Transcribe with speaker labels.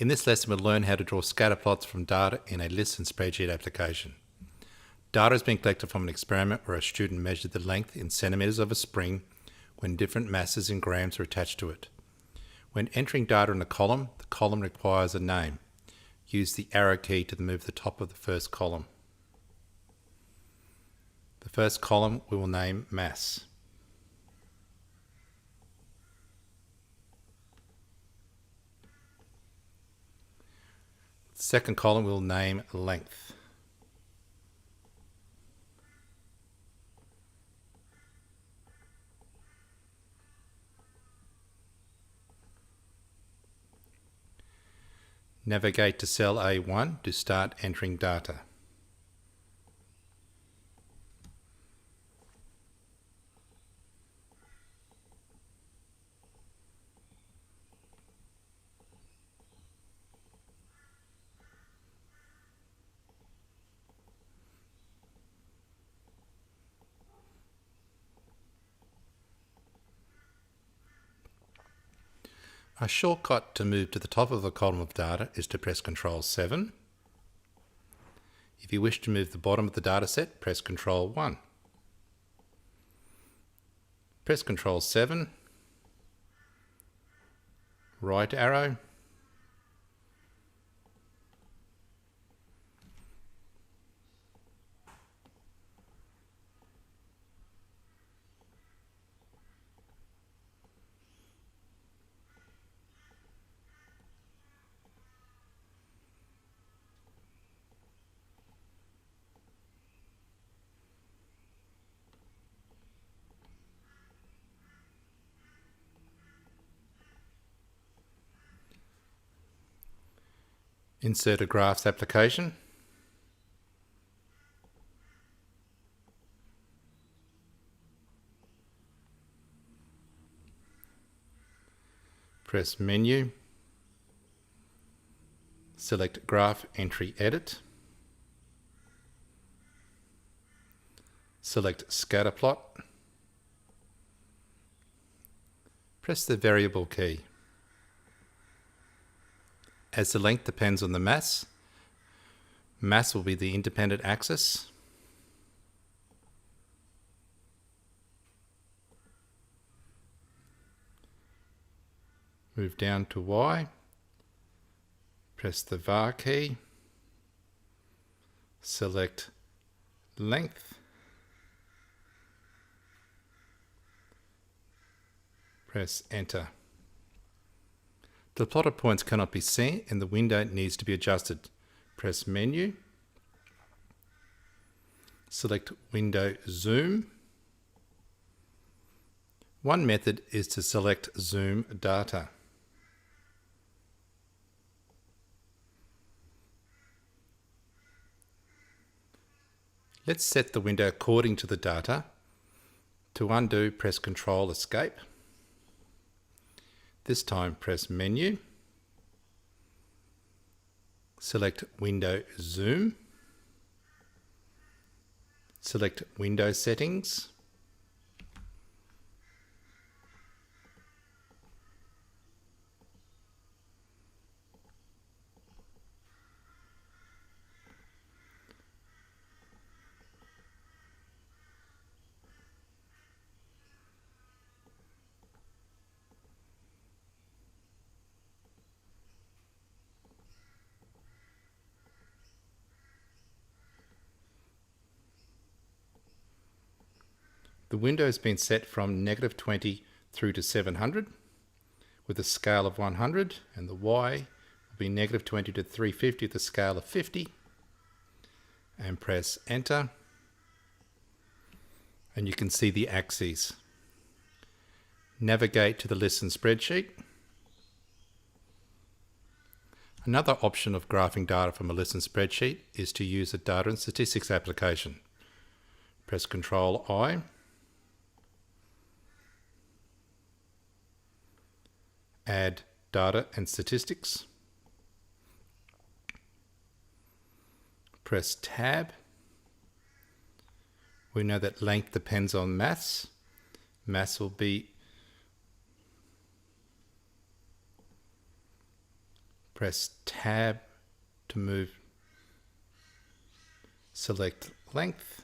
Speaker 1: In this lesson, we'll learn how to draw scatter plots from data in a Lists Spreadsheet application. Data has been collected from an experiment where a student measured the length in centimetres of a spring when different masses in grams are attached to it. When entering data in a column, the column requires a name. Use the arrow key to move the top of the first column. The first column we will name mass. The second column we'll name length. Navigate to cell A1 to start entering data. A shortcut to move to the top of the column of data is to press Ctrl 7. If you wish to move the bottom of the data set, press Ctrl 1. Press Ctrl 7, right arrow, insert a graphs application, press menu, select graph entry edit, select Scatterplot, press the variable key. As the length depends on the mass, mass will be the independent axis. Move down to Y, press the var key, select length, press enter. The plotted points cannot be seen and the window needs to be adjusted. Press menu, select window zoom. One method is to select zoom data. Let's set the window according to the data. To undo, press Ctrl Escape. This time press menu, select window zoom, select window settings, the window has been set from -20 through to 700 with a scale of 100, and the Y will be -20 to 350 with a scale of 50, and press enter and you can see the axes. Navigate to the Lists Spreadsheet. Another option of graphing data from a Lists Spreadsheet is to use a Data and Statistics application. Press Ctrl I, add data and statistics, press tab. We know that length depends on mass. Mass will be Press Tab to move. Select length.